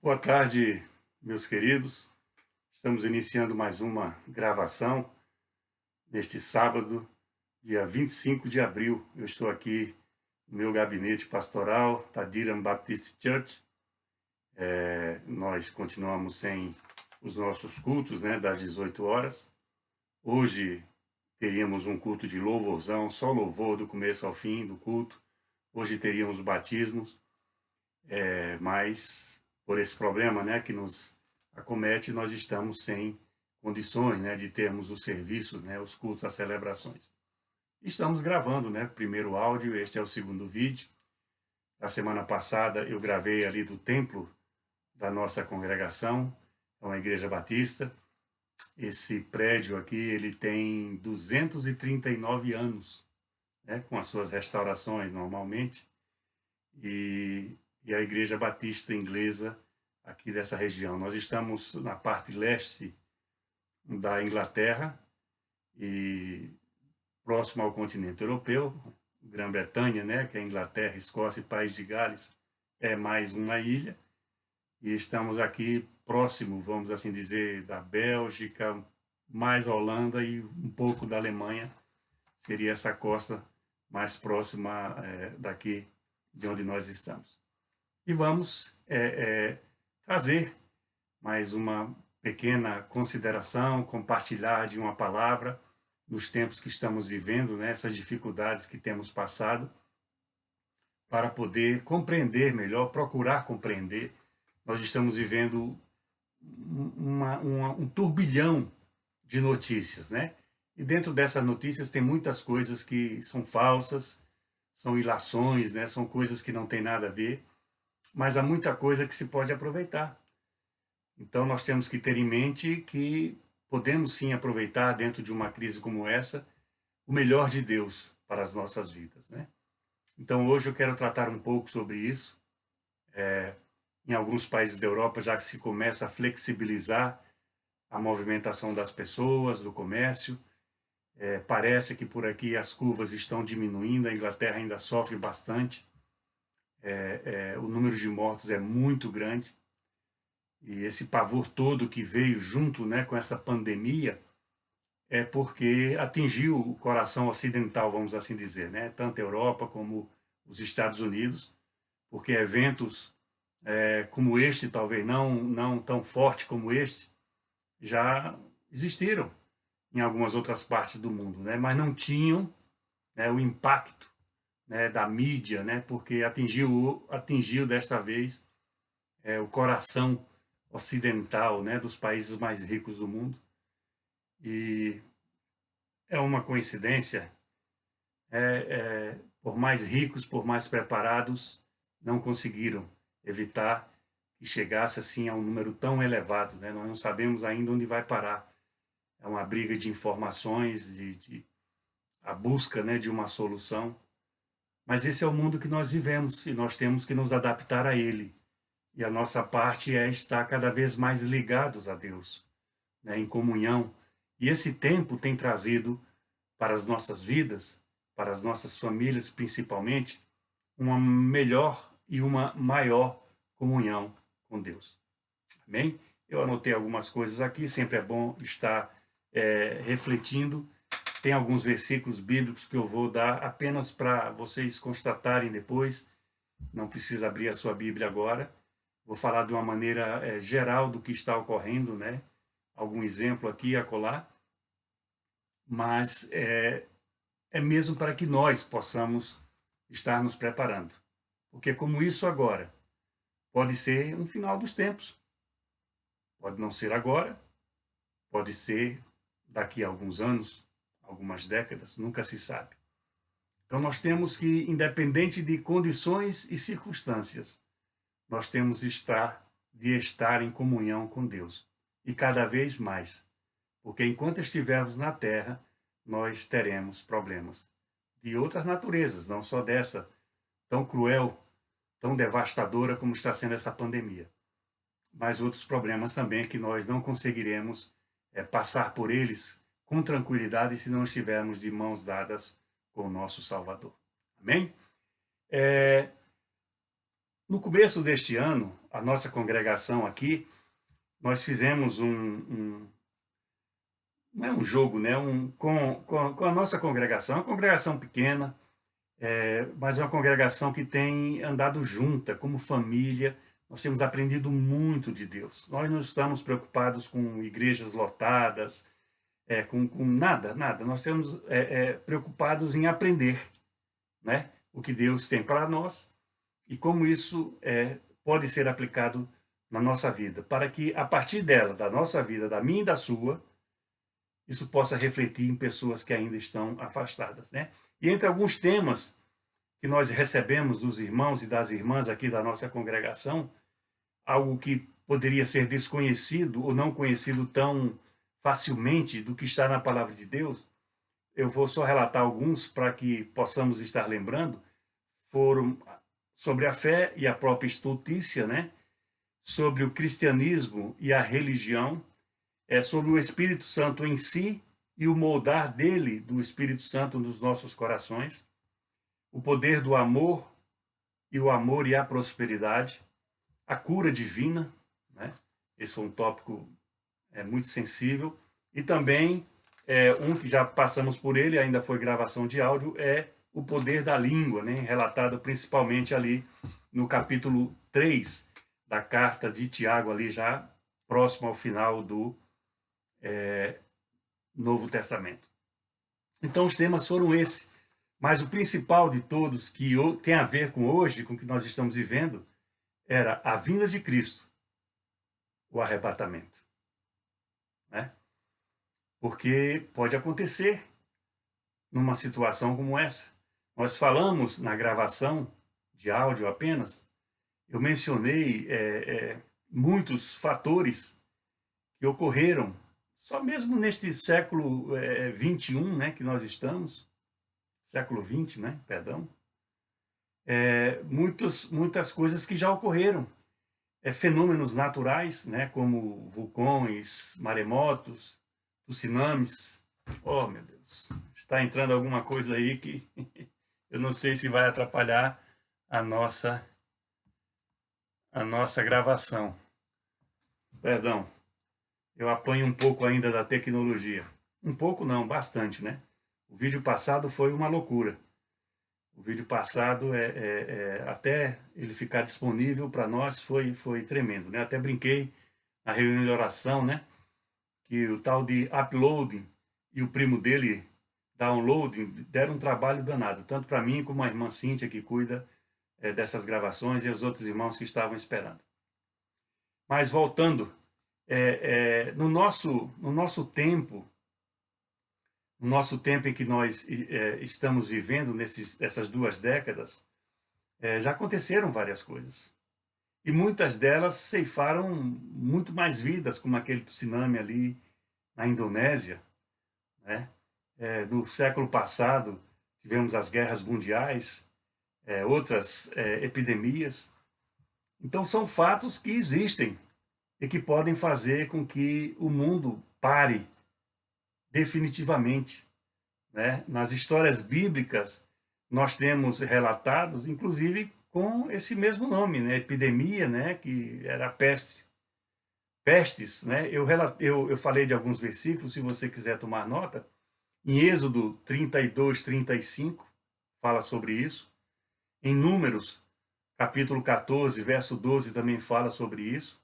Boa tarde, meus queridos. Estamos iniciando mais uma gravação neste sábado, dia 25 de abril. Eu estou aqui no meu gabinete pastoral, Tadiram Baptist Church. Nós continuamos sem os nossos cultos, das 18 horas. Hoje teríamos um culto de louvorzão, só louvor do começo ao fim do culto. Hoje teríamos batismos, mas por esse problema, que nos acomete, nós estamos sem condições, de termos os serviços, os cultos, as celebrações. Estamos gravando, o primeiro áudio, este é o segundo vídeo. Na semana passada eu gravei ali do templo da nossa congregação, é uma igreja batista. Esse prédio aqui, ele tem 239 anos, com as suas restaurações normalmente, e a Igreja Batista Inglesa aqui dessa região. Nós estamos na parte leste da Inglaterra e próximo ao continente europeu, Grã-Bretanha, que é Inglaterra, Escócia e País de Gales, é mais uma ilha. E estamos aqui próximo, vamos assim dizer, da Bélgica, mais Holanda e um pouco da Alemanha. Seria essa costa mais próxima daqui de onde nós estamos. E vamos trazer mais uma pequena consideração, compartilhar de uma palavra nos tempos que estamos vivendo, essas dificuldades que temos passado, para poder compreender melhor, procurar compreender. Nós estamos vivendo um turbilhão de notícias, E dentro dessas notícias tem muitas coisas que são falsas, são ilações, são coisas que não têm nada a ver, mas há muita coisa que se pode aproveitar. Então nós temos que ter em mente que podemos sim aproveitar dentro de uma crise como essa o melhor de Deus para as nossas vidas, Então hoje eu quero tratar um pouco sobre isso. Em alguns países da Europa já se começa a flexibilizar a movimentação das pessoas, do comércio. Parece que por aqui as curvas estão diminuindo, a Inglaterra ainda sofre bastante. O número de mortos é muito grande. E esse pavor todo que veio junto com essa pandemia é porque atingiu o coração ocidental, vamos assim dizer, tanto a Europa como os Estados Unidos, porque eventos como este, talvez não tão forte como este, já existiram em algumas outras partes do mundo, mas não tinham o impacto da mídia, porque atingiu desta vez o coração ocidental, dos países mais ricos do mundo. E é uma coincidência, por mais ricos, por mais preparados, não conseguiram evitar que chegasse assim a um número tão elevado, Nós não sabemos ainda onde vai parar. É uma briga de informações, a busca de uma solução. Mas esse é o mundo que nós vivemos e nós temos que nos adaptar a ele. E a nossa parte é estar cada vez mais ligados a Deus, em comunhão. E esse tempo tem trazido para as nossas vidas, para as nossas famílias principalmente, uma melhor e uma maior comunhão com Deus. Amém? Eu anotei algumas coisas aqui, sempre é bom estar refletindo. Tem alguns versículos bíblicos que eu vou dar apenas para vocês constatarem depois. Não precisa abrir a sua Bíblia agora. Vou falar de uma maneira geral do que está ocorrendo, Algum exemplo aqui e acolá. Mas é mesmo para que nós possamos estar nos preparando. Porque como isso agora pode ser um final dos tempos. Pode não ser agora, pode ser daqui a alguns anos, algumas décadas, nunca se sabe. Então nós temos que, independente de condições e circunstâncias, nós temos de estar em comunhão com Deus. E cada vez mais. Porque enquanto estivermos na terra, nós teremos problemas de outras naturezas, não só dessa tão cruel, tão devastadora como está sendo essa pandemia. Mas outros problemas também que nós não conseguiremos passar por eles com tranquilidade se não estivermos de mãos dadas com o nosso Salvador. Amém? No começo deste ano, a nossa congregação aqui, nós fizemos não é um jogo, né? Com a nossa congregação, uma congregação pequena, mas é uma congregação que tem andado junta, como família. Nós temos aprendido muito de Deus. Nós não estamos preocupados com igrejas lotadas, com nada, nada. Nós estamos preocupados em aprender, né? O que Deus tem para nós e como isso pode ser aplicado na nossa vida, para que a partir dela, da nossa vida, da minha e da sua, isso possa refletir em pessoas que ainda estão afastadas, né? E entre alguns temas que nós recebemos dos irmãos e das irmãs aqui da nossa congregação, algo que poderia ser desconhecido ou não conhecido tão facilmente do que está na palavra de Deus, eu vou só relatar alguns para que possamos estar lembrando, foram sobre a fé e a própria estultícia, né? Sobre o cristianismo e a religião, sobre o Espírito Santo em si e o moldar dele, do Espírito Santo nos nossos corações, o poder do amor e o amor e a prosperidade, a cura divina, né? Esse foi um tópico muito sensível, e também um que já passamos por ele, ainda foi gravação de áudio, é o poder da língua, né? Relatado principalmente ali no capítulo 3 da carta de Tiago, ali já próximo ao final do Novo Testamento. Então os temas foram esses, mas o principal de todos, que tem a ver com hoje, com o que nós estamos vivendo, era a vinda de Cristo, o arrebatamento, né? Porque pode acontecer numa situação como essa. Nós falamos na gravação de áudio apenas, eu mencionei muitos fatores que ocorreram só mesmo neste século 21, né, que nós estamos, século 20, né, perdão, muitas coisas que já ocorreram, fenômenos naturais, né, como vulcões, maremotos, tsunamis. Oh, meu Deus, está entrando alguma coisa aí que eu não sei se vai atrapalhar a nossa gravação. Perdão, eu apanho um pouco ainda da tecnologia. Um pouco não, bastante, né? O vídeo passado foi uma loucura. O vídeo passado, até ele ficar disponível para nós, foi tremendo, né? Até brinquei na reunião de oração, né? Que o tal de uploading e o primo dele, downloading, deram um trabalho danado, tanto para mim como a irmã Cíntia, que cuida dessas gravações, e os outros irmãos que estavam esperando. Mas voltando, no nosso tempo em que nós estamos vivendo, nessas 2 décadas, já aconteceram várias coisas. E muitas delas ceifaram muito mais vidas, como aquele tsunami ali na Indonésia, né? No século passado, tivemos as guerras mundiais, outras epidemias. Então, são fatos que existem e que podem fazer com que o mundo pare definitivamente, né? Nas histórias bíblicas, nós temos relatados, inclusive, com esse mesmo nome, né? Epidemia, né? Que era pestes, né? Eu falei de alguns versículos, se você quiser tomar nota. Em Êxodo 32, 35, fala sobre isso. Em Números, capítulo 14, verso 12, também fala sobre isso.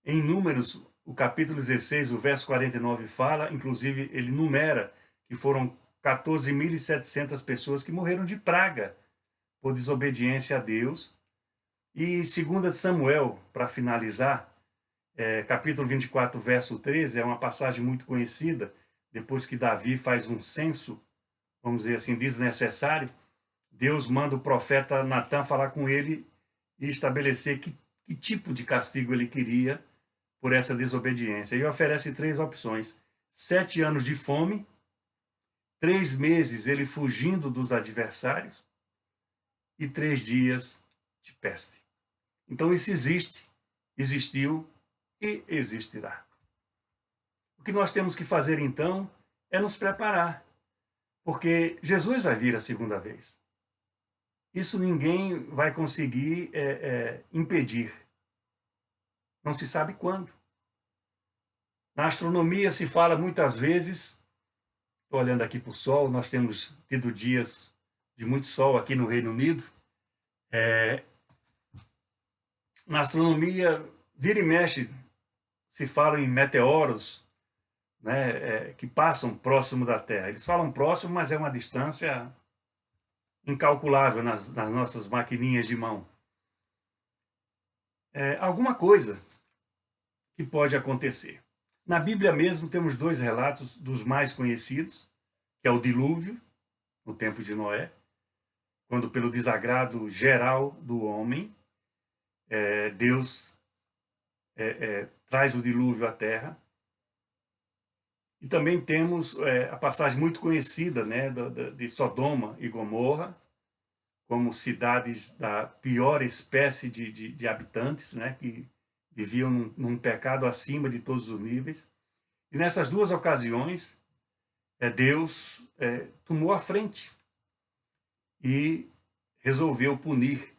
Em Números, o capítulo 16, o verso 49 fala, inclusive ele numera que foram 14.700 pessoas que morreram de praga por desobediência a Deus. E 2 Samuel, para finalizar, capítulo 24, verso 13, é uma passagem muito conhecida, depois que Davi faz um censo, vamos dizer assim, desnecessário, Deus manda o profeta Natã falar com ele e estabelecer que tipo de castigo ele queria por essa desobediência. E oferece 3 opções: 7 anos de fome, 3 meses ele fugindo dos adversários e 3 dias de peste. Então isso existe, existiu e existirá. O que nós temos que fazer então é nos preparar, porque Jesus vai vir a segunda vez. Isso ninguém vai conseguir impedir. não se sabe quando. Na astronomia se fala muitas vezes, estou olhando aqui para o Sol, nós temos tido dias de muito sol aqui no Reino Unido. Na astronomia, vira e mexe, se fala em meteoros, né, que passam próximo da Terra. Eles falam próximo, mas é uma distância incalculável nas nossas maquininhas de mão. Alguma coisa que pode acontecer. Na Bíblia mesmo temos dois relatos dos mais conhecidos, que é o dilúvio, no tempo de Noé, quando pelo desagrado geral do homem, Deus traz o dilúvio à terra. E também temos a passagem muito conhecida, né, de Sodoma e Gomorra, como cidades da pior espécie de habitantes, né, que viviam num pecado acima de todos os níveis. E nessas duas ocasiões, Deus tomou a frente e resolveu punir,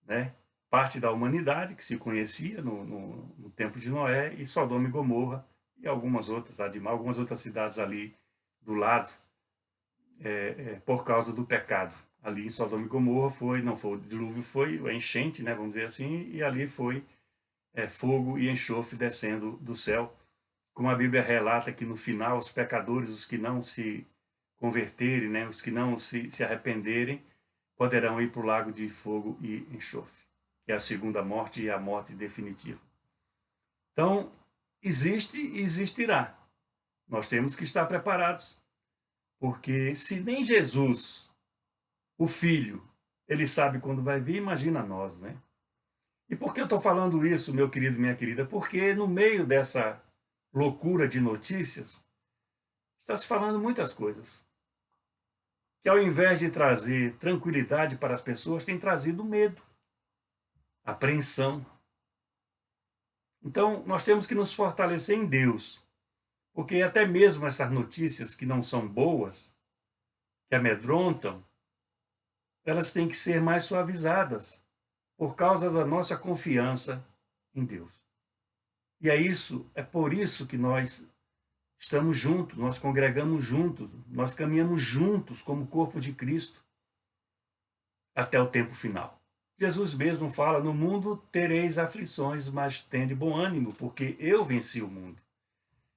né, parte da humanidade que se conhecia no tempo de Noé, e Sodoma e Gomorra e algumas outras cidades ali do lado, por causa do pecado. Ali em Sodoma e Gomorra não foi o dilúvio, foi a enchente, né, vamos dizer assim, e ali foi fogo e enxofre descendo do céu, como a Bíblia relata que no final os pecadores, os que não se converterem, né, os que não se arrependerem, poderão ir para o lago de fogo e enxofre, que é a segunda morte e a morte definitiva. Então, existe e existirá. Nós temos que estar preparados, porque se nem Jesus, o Filho, ele sabe quando vai vir, imagina nós, né? E por que eu estou falando isso, meu querido, minha querida? Porque no meio dessa loucura de notícias, está se falando muitas coisas, que ao invés de trazer tranquilidade para as pessoas, tem trazido medo, apreensão. Então, nós temos que nos fortalecer em Deus, porque até mesmo essas notícias que não são boas, que amedrontam, elas têm que ser mais suavizadas, por causa da nossa confiança em Deus. E é por isso que nós estamos juntos, nós congregamos juntos, nós caminhamos juntos como corpo de Cristo até o tempo final. Jesus mesmo fala: no mundo tereis aflições, mas tende bom ânimo, porque eu venci o mundo.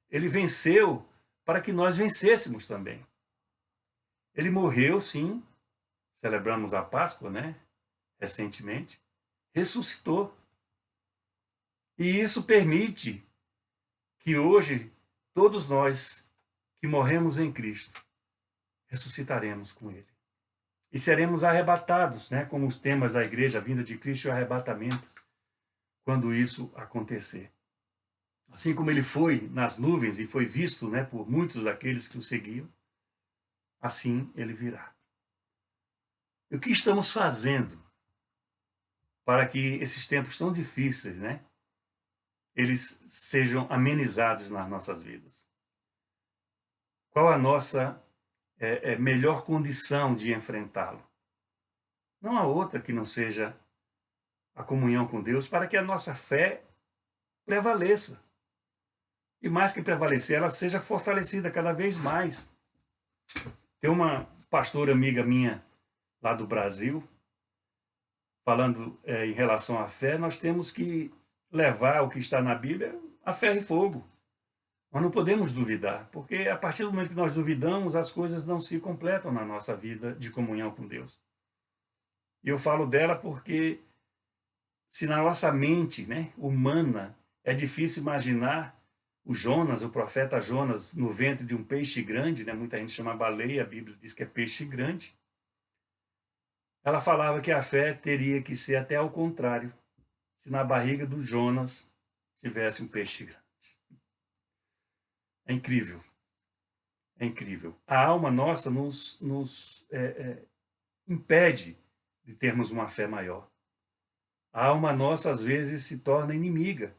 Ele venceu para que nós vencêssemos também. Ele morreu, sim, celebramos a Páscoa, né, recentemente, ressuscitou. E isso permite que hoje todos nós que morremos em Cristo ressuscitaremos com Ele. E seremos arrebatados, né, como os temas da igreja, a vinda de Cristo e o arrebatamento, quando isso acontecer. Assim como ele foi nas nuvens e foi visto, né, por muitos daqueles que o seguiam, assim ele virá. E o que estamos fazendo para que esses tempos tão difíceis, né, eles sejam amenizados nas nossas vidas? Qual a nossa melhor condição de enfrentá-lo? Não há outra que não seja a comunhão com Deus, para que a nossa fé prevaleça. E mais que prevalecer, ela seja fortalecida cada vez mais. Tem uma pastora amiga minha lá do Brasil, falando em relação à fé, nós temos que levar o que está na Bíblia a ferro e fogo. Nós não podemos duvidar, porque a partir do momento que nós duvidamos, as coisas não se completam na nossa vida de comunhão com Deus. E eu falo dela porque se na nossa mente, né, humana, é difícil imaginar o profeta Jonas, no ventre de um peixe grande, né, muita gente chama baleia, a Bíblia diz que é peixe grande. Ela falava que a fé teria que ser até ao contrário, se na barriga do Jonas tivesse um peixe grande. É incrível. É incrível. A alma nossa nos impede de termos uma fé maior. A alma nossa, às vezes, se torna inimiga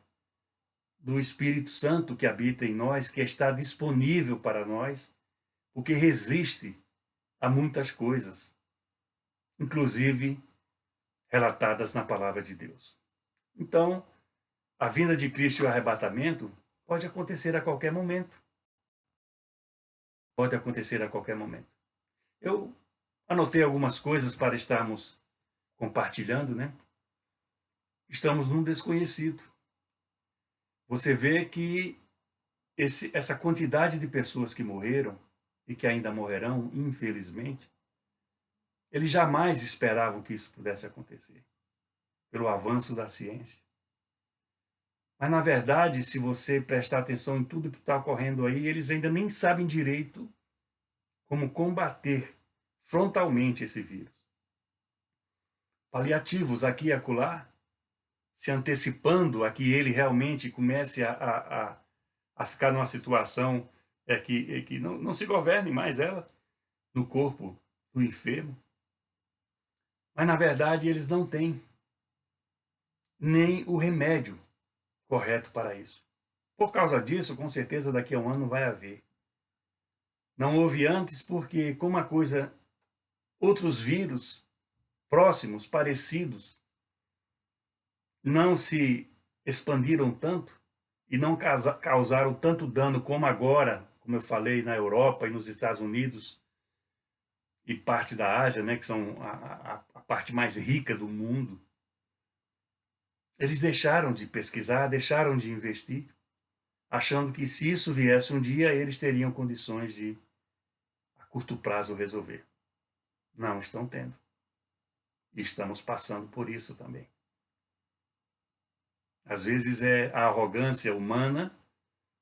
do Espírito Santo que habita em nós, que está disponível para nós, porque resiste a muitas coisas, inclusive relatadas na palavra de Deus. Então, a vinda de Cristo e o arrebatamento pode acontecer a qualquer momento. Pode acontecer a qualquer momento. Eu anotei algumas coisas para estarmos compartilhando, né? Estamos num desconhecido. Você vê que essa quantidade de pessoas que morreram e que ainda morrerão, infelizmente, eles jamais esperavam que isso pudesse acontecer, pelo avanço da ciência. Mas, na verdade, se você prestar atenção em tudo que está ocorrendo aí, eles ainda nem sabem direito como combater frontalmente esse vírus. Paliativos aqui e acolá, se antecipando a que ele realmente comece a ficar numa situação que não se governe mais ela no corpo do enfermo. Mas, na verdade, eles não têm nem o remédio correto para isso. Por causa disso, com certeza, daqui a um ano vai haver. Não houve antes porque, como a coisa, outros vírus próximos, parecidos, não se expandiram tanto e não causaram tanto dano como agora, como eu falei, na Europa e nos Estados Unidos e parte da Ásia, né, que são a parte mais rica do mundo. Eles deixaram de pesquisar, deixaram de investir, achando que se isso viesse um dia, eles teriam condições de, a curto prazo, resolver. Não estão tendo. E estamos passando por isso também. Às vezes é a arrogância humana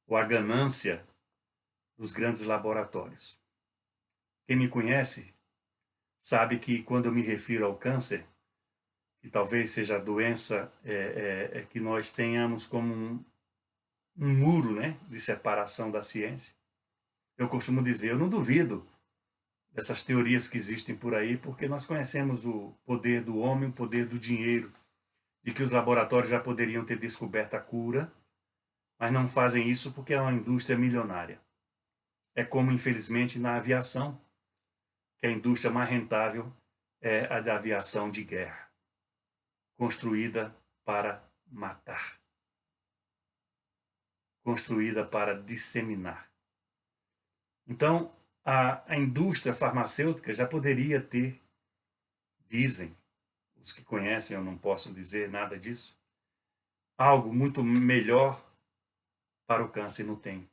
ou a ganância dos grandes laboratórios. Quem me conhece sabe que quando eu me refiro ao câncer, que talvez seja a doença que nós tenhamos como um muro, né, de separação da ciência, eu costumo dizer, eu não duvido dessas teorias que existem por aí, porque nós conhecemos o poder do homem, o poder do dinheiro, de que os laboratórios já poderiam ter descoberto a cura, mas não fazem isso porque é uma indústria milionária. É como, infelizmente, na aviação, que a indústria mais rentável é a da aviação de guerra, construída para matar, construída para disseminar. Então, a indústria farmacêutica já poderia ter, dizem os que conhecem, eu não posso dizer nada disso, algo muito melhor para o câncer, não tem.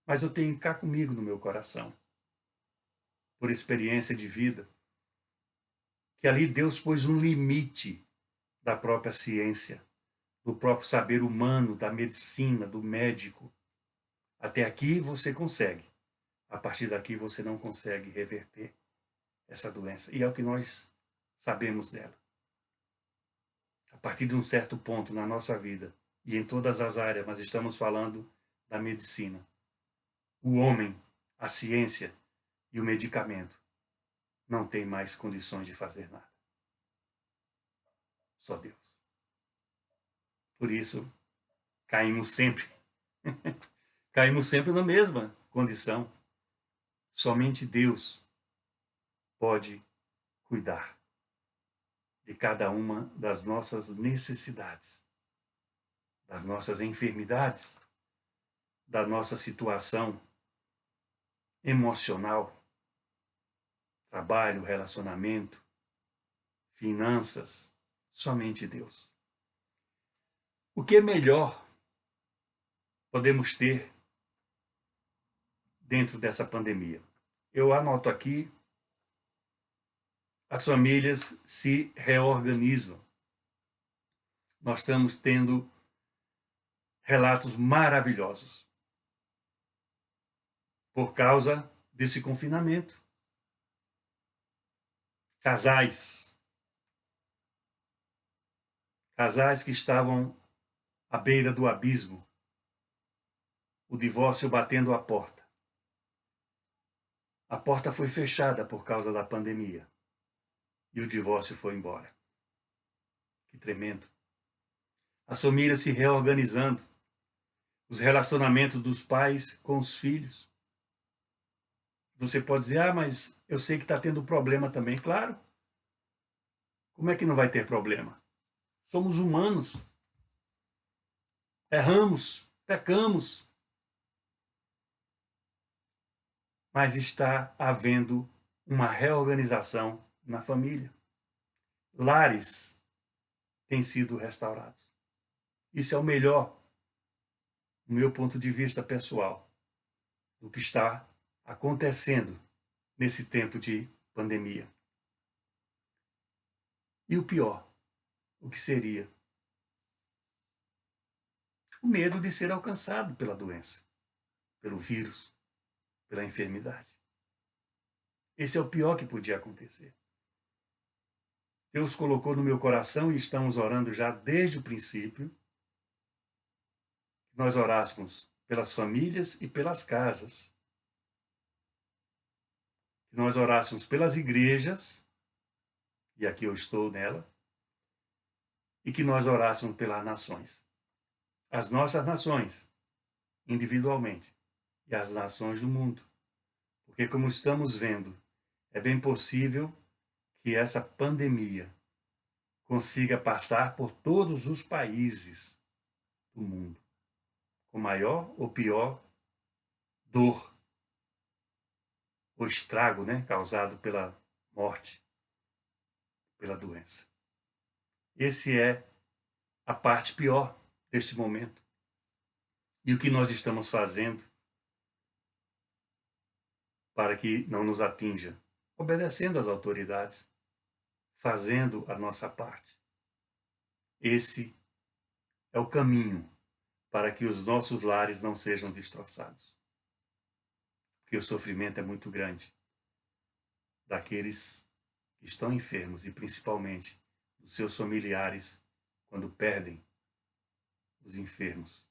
Mas eu tenho cá comigo no meu coração, por experiência de vida, que ali Deus pôs um limite da própria ciência, do próprio saber humano, da medicina, do médico. Até aqui você consegue. A partir daqui você não consegue reverter essa doença. E é o que nós sabemos dela. A partir de um certo ponto na nossa vida, e em todas as áreas, mas estamos falando da medicina. O homem, a ciência e o medicamento não têm mais condições de fazer nada. Só Deus. Por isso, caímos sempre. Caímos sempre na mesma condição. Somente Deus pode cuidar de cada uma das nossas necessidades, das nossas enfermidades, da nossa situação emocional, trabalho, relacionamento, finanças, somente Deus. O que é melhor podemos ter dentro dessa pandemia? Eu anoto aqui, as famílias se reorganizam. Nós estamos tendo relatos maravilhosos por causa desse confinamento. Casais que estavam à beira do abismo, o divórcio batendo a porta. A porta foi fechada por causa da pandemia e o divórcio foi embora. Que tremendo. As famílias se reorganizando, os relacionamentos dos pais com os filhos. Você pode dizer, mas eu sei que está tendo problema também. Claro. Como é que não vai ter problema? Somos humanos. erramos, pecamos, mas está havendo uma reorganização na família. Lares têm sido restaurados. Isso é o melhor, do meu ponto de vista pessoal, do que está acontecendo nesse tempo de pandemia. E o pior, o que seria? O medo de ser alcançado pela doença, pelo vírus, pela enfermidade. Esse é o pior que podia acontecer. Deus colocou no meu coração, e estamos orando já desde o princípio, que nós orássemos pelas famílias e pelas casas. Que nós orássemos pelas igrejas, e aqui eu estou nela, e que nós orássemos pelas nações. As nossas nações, individualmente, e as nações do mundo. Porque, como estamos vendo, é bem possível que essa pandemia consiga passar por todos os países do mundo, com maior ou pior dor, ou estrago, causado pela morte, pela doença. Esse é a parte pior deste momento. E o que nós estamos fazendo para que não nos atinja? Obedecendo às autoridades, fazendo a nossa parte. Esse é o caminho para que os nossos lares não sejam destroçados. Porque o sofrimento é muito grande daqueles que estão enfermos e principalmente dos seus familiares quando perdem os enfermos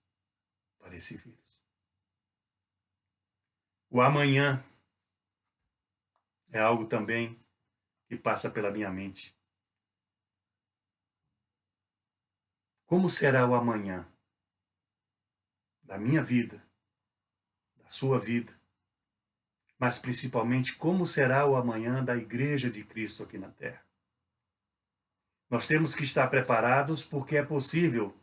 para esse vírus. O amanhã é algo também que passa pela minha mente. Como será o amanhã da minha vida, da sua vida, mas principalmente como será o amanhã da Igreja de Cristo aqui na Terra? Nós temos que estar preparados porque é possível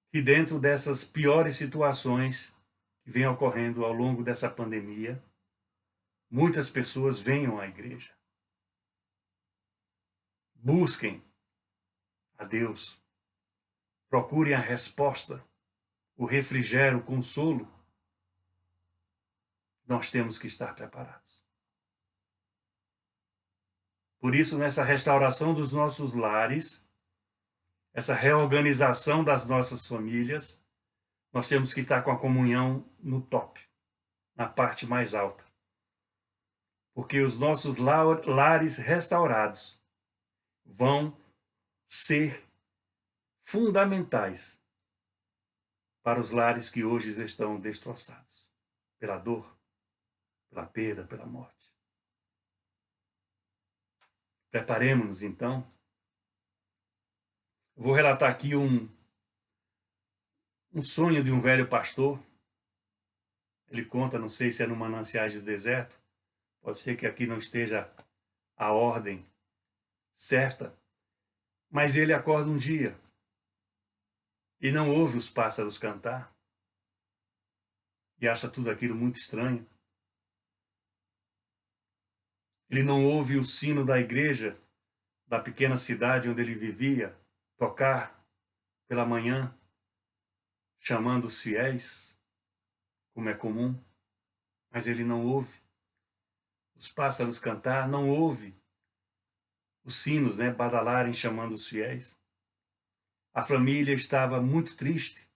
que dentro dessas piores situações que vêm ocorrendo ao longo dessa pandemia, muitas pessoas venham à igreja. Busquem a Deus. Procurem a resposta, o refrigério, o consolo. Nós temos que estar preparados. Por isso, nessa restauração dos nossos lares, essa reorganização das nossas famílias, nós temos que estar com a comunhão no top, na parte mais alta. Porque os nossos lares restaurados vão ser fundamentais para os lares que hoje estão destroçados pela dor, pela perda, pela morte. Preparemos-nos, então. Vou relatar aqui um sonho de um velho pastor. Ele conta, não sei se é no Mananciais do Deserto, pode ser que aqui não esteja a ordem certa, mas ele acorda um dia e não ouve os pássaros cantar e acha tudo aquilo muito estranho. Ele não ouve o sino da igreja da pequena cidade onde ele vivia tocar pela manhã, chamando os fiéis, como é comum, mas ele não ouve os pássaros cantar, não ouve os sinos, badalarem chamando os fiéis. A família estava muito triste.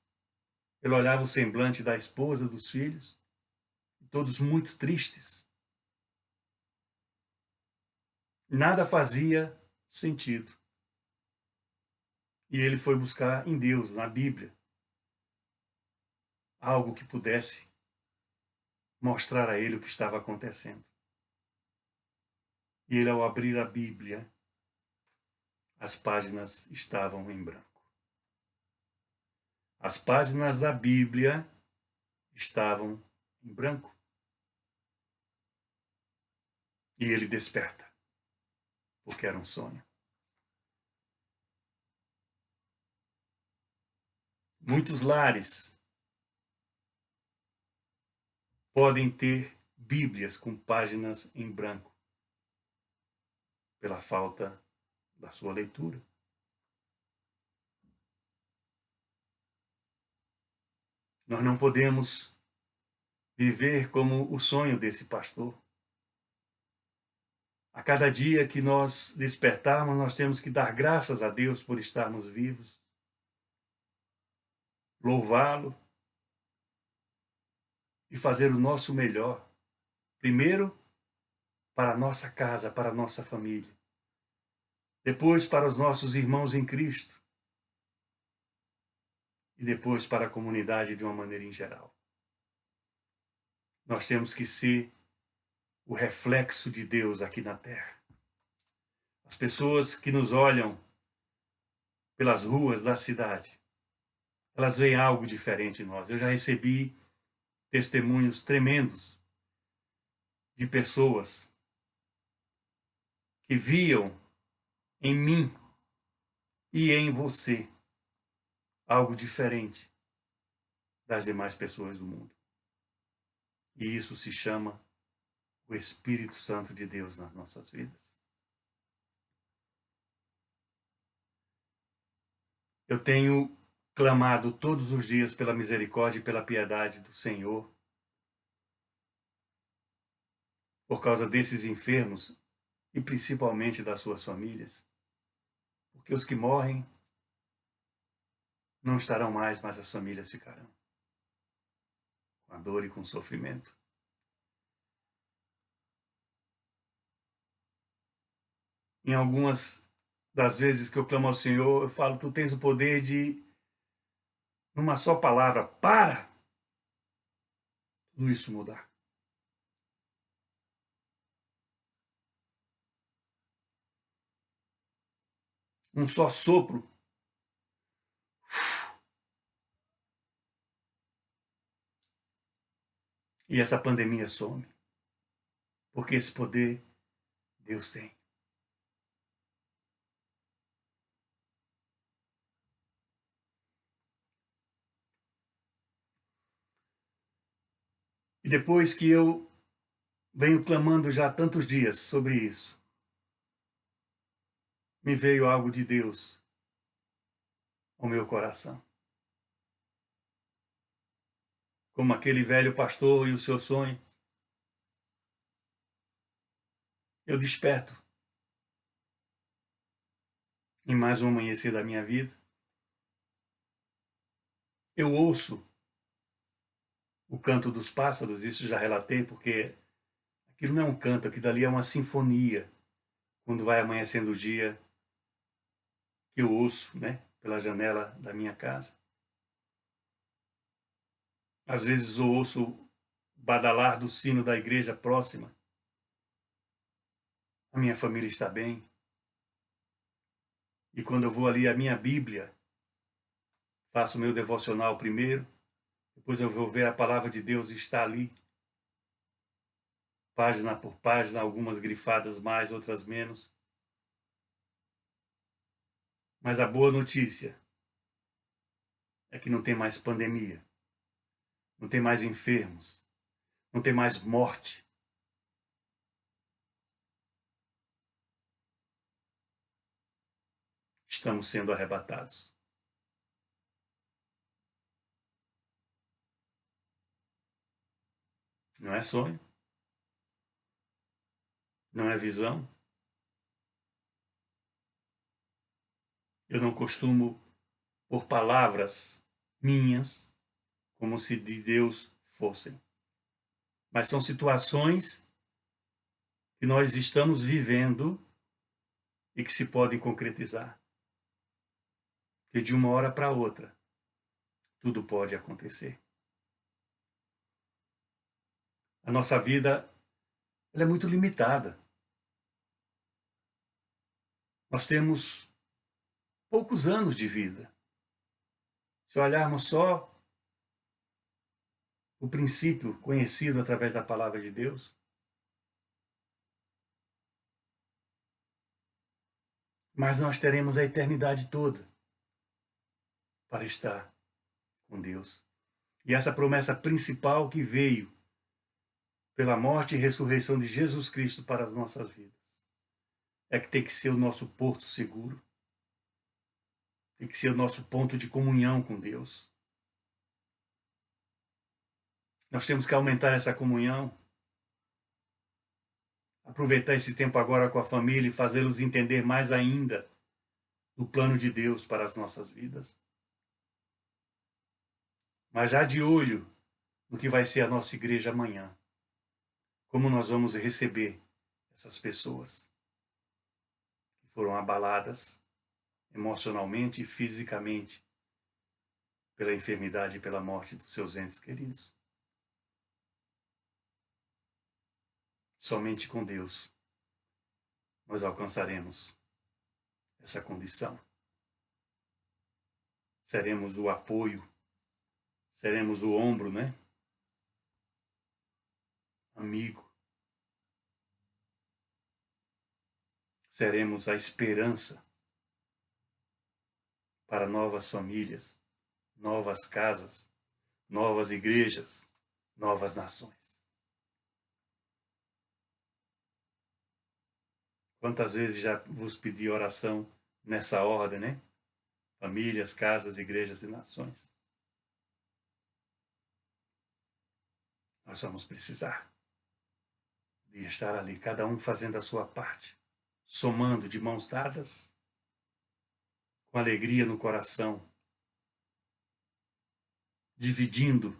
Ele olhava o semblante da esposa, dos filhos, todos muito tristes. Nada fazia sentido. E ele foi buscar em Deus, na Bíblia, algo que pudesse mostrar a ele o que estava acontecendo. E ele, ao abrir a Bíblia, as páginas estavam em branco. As páginas da Bíblia estavam em branco. E ele desperta, porque era um sonho. Muitos lares podem ter Bíblias com páginas em branco, pela falta da sua leitura. Nós não podemos viver como o sonho desse pastor. A cada dia que nós despertarmos, nós temos que dar graças a Deus por estarmos vivos, louvá-lo e fazer o nosso melhor. Primeiro, para a nossa casa, para a nossa família. Depois, para os nossos irmãos em Cristo. E depois, para a comunidade de uma maneira em geral. Nós temos que ser o reflexo de Deus aqui na terra. As pessoas que nos olham pelas ruas da cidade, elas veem algo diferente em nós. Eu já recebi testemunhos tremendos de pessoas que viam em mim e em você algo diferente das demais pessoas do mundo. E isso se chama o Espírito Santo de Deus nas nossas vidas. Eu tenho clamado todos os dias pela misericórdia e pela piedade do Senhor por causa desses enfermos e principalmente das suas famílias. Porque os que morrem não estarão mais, mas as famílias ficarão com a dor e com o sofrimento. Em algumas das vezes que eu clamo ao Senhor, eu falo, tu tens o poder de, numa só palavra, para tudo isso mudar. Um só sopro e essa pandemia some. Porque esse poder Deus tem. E depois que eu venho clamando já há tantos dias sobre isso, me veio algo de Deus ao meu coração. Como aquele velho pastor e o seu sonho, eu desperto em mais um amanhecer da minha vida. Eu ouço o canto dos pássaros, isso já relatei, porque aquilo não é um canto, aquilo dali é uma sinfonia. Quando vai amanhecendo o dia, que eu ouço, né, pela janela da minha casa. Às vezes eu ouço o badalar do sino da igreja próxima. A minha família está bem. E quando eu vou ali a minha Bíblia, faço o meu devocional primeiro, depois eu vou ver a palavra de Deus está ali, página por página, algumas grifadas mais, outras menos. Mas a boa notícia é que não tem mais pandemia, não tem mais enfermos, não tem mais morte. Estamos sendo arrebatados. Não é sonho, não é visão. Eu não costumo por palavras minhas como se de Deus fossem. Mas são situações que nós estamos vivendo e que se podem concretizar. Que de uma hora para outra, tudo pode acontecer. A nossa vida ela é muito limitada. Nós temos poucos anos de vida. Se olharmos só o princípio conhecido através da palavra de Deus, mas nós teremos a eternidade toda para estar com Deus. E essa promessa principal que veio pela morte e ressurreição de Jesus Cristo para as nossas vidas é que tem que ser o nosso porto seguro, tem que ser o nosso ponto de comunhão com Deus. Nós temos que aumentar essa comunhão, aproveitar esse tempo agora com a família e fazê-los entender mais ainda do plano de Deus para as nossas vidas. Mas já de olho no que vai ser a nossa igreja amanhã. Como nós vamos receber essas pessoas que foram abaladas emocionalmente e fisicamente pela enfermidade e pela morte dos seus entes queridos. Somente com Deus nós alcançaremos essa condição. Seremos o apoio, seremos o ombro, né? Amigo. Seremos a esperança para novas famílias, novas casas, novas igrejas, novas nações. Quantas vezes já vos pedi oração nessa ordem, né? Famílias, casas, igrejas e nações. Nós vamos precisar de estar ali, cada um fazendo a sua parte, somando de mãos dadas, com alegria no coração, dividindo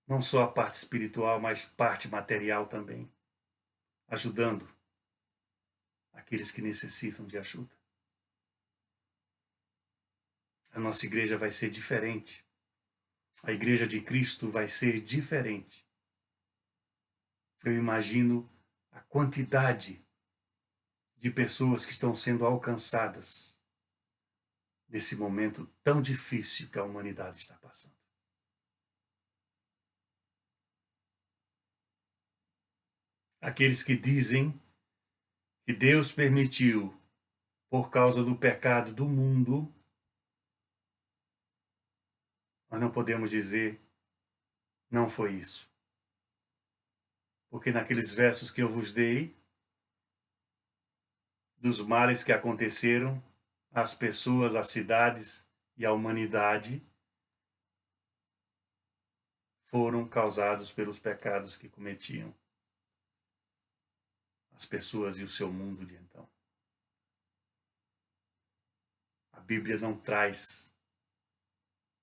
não só a parte espiritual, mas parte material também, ajudando aqueles que necessitam de ajuda. A nossa igreja vai ser diferente. A igreja de Cristo vai ser diferente. Eu imagino a quantidade de pessoas que estão sendo alcançadas nesse momento tão difícil que a humanidade está passando. Aqueles que dizem que Deus permitiu por causa do pecado do mundo, nós não podemos dizer não foi isso. Porque naqueles versos que eu vos dei, dos males que aconteceram às pessoas, às cidades e à humanidade, foram causados pelos pecados que cometiam as pessoas e o seu mundo de então. A Bíblia não traz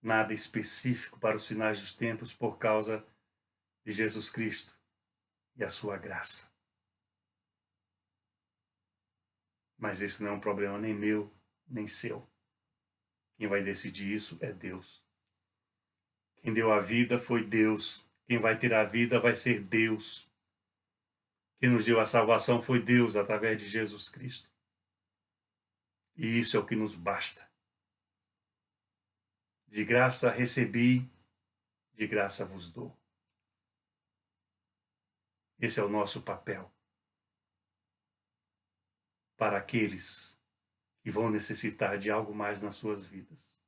nada específico para os sinais dos tempos por causa de Jesus Cristo e a sua graça. Mas esse não é um problema nem meu, nem seu. Quem vai decidir isso é Deus. Quem deu a vida foi Deus. Quem vai ter a vida vai ser Deus. Quem nos deu a salvação foi Deus através de Jesus Cristo. E isso é o que nos basta. De graça recebi, de graça vos dou. Esse é o nosso papel para aqueles que vão necessitar de algo mais nas suas vidas.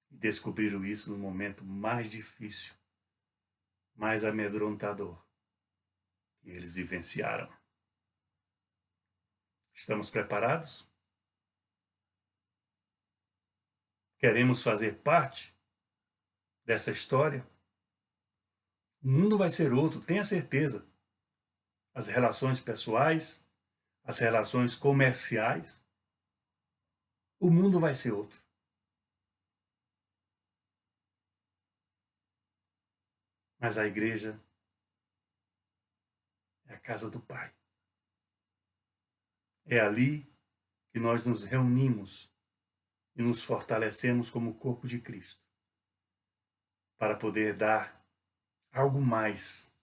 E descobriram isso no momento mais difícil, mais amedrontador que eles vivenciaram. Estamos preparados? Queremos fazer parte dessa história? O mundo vai ser outro, tenha certeza. As relações pessoais, as relações comerciais, o mundo vai ser outro. Mas a igreja é a casa do Pai. É ali que nós nos reunimos e nos fortalecemos como corpo de Cristo, para poder dar algo mais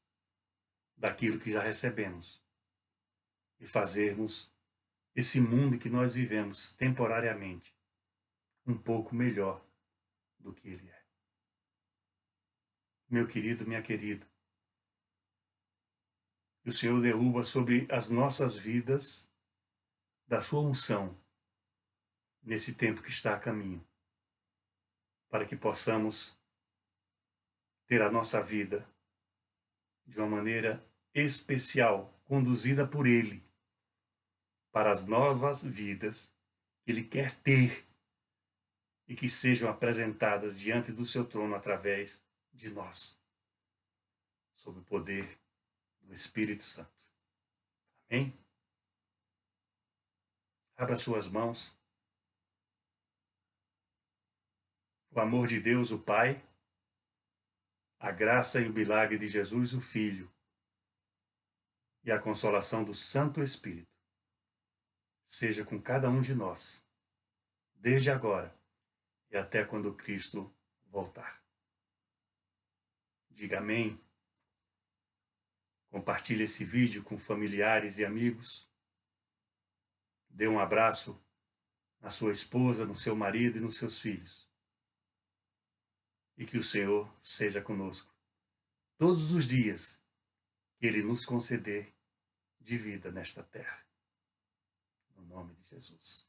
daquilo que já recebemos e fazermos esse mundo que nós vivemos temporariamente um pouco melhor do que ele é. Meu querido, minha querida, que o Senhor derruba sobre as nossas vidas da sua unção nesse tempo que está a caminho, para que possamos ter a nossa vida de uma maneira especial, conduzida por Ele, para as novas vidas que Ele quer ter e que sejam apresentadas diante do seu trono através de nós, sob o poder do Espírito Santo. Amém? Abra suas mãos. O amor de Deus, o Pai, a graça e o milagre de Jesus, o Filho, e a consolação do Santo Espírito seja com cada um de nós, desde agora e até quando Cristo voltar. Diga amém. Compartilhe esse vídeo com familiares e amigos. Dê um abraço na sua esposa, no seu marido e nos seus filhos. E que o Senhor seja conosco todos os dias que Ele nos conceder de vida nesta terra. No nome de Jesus.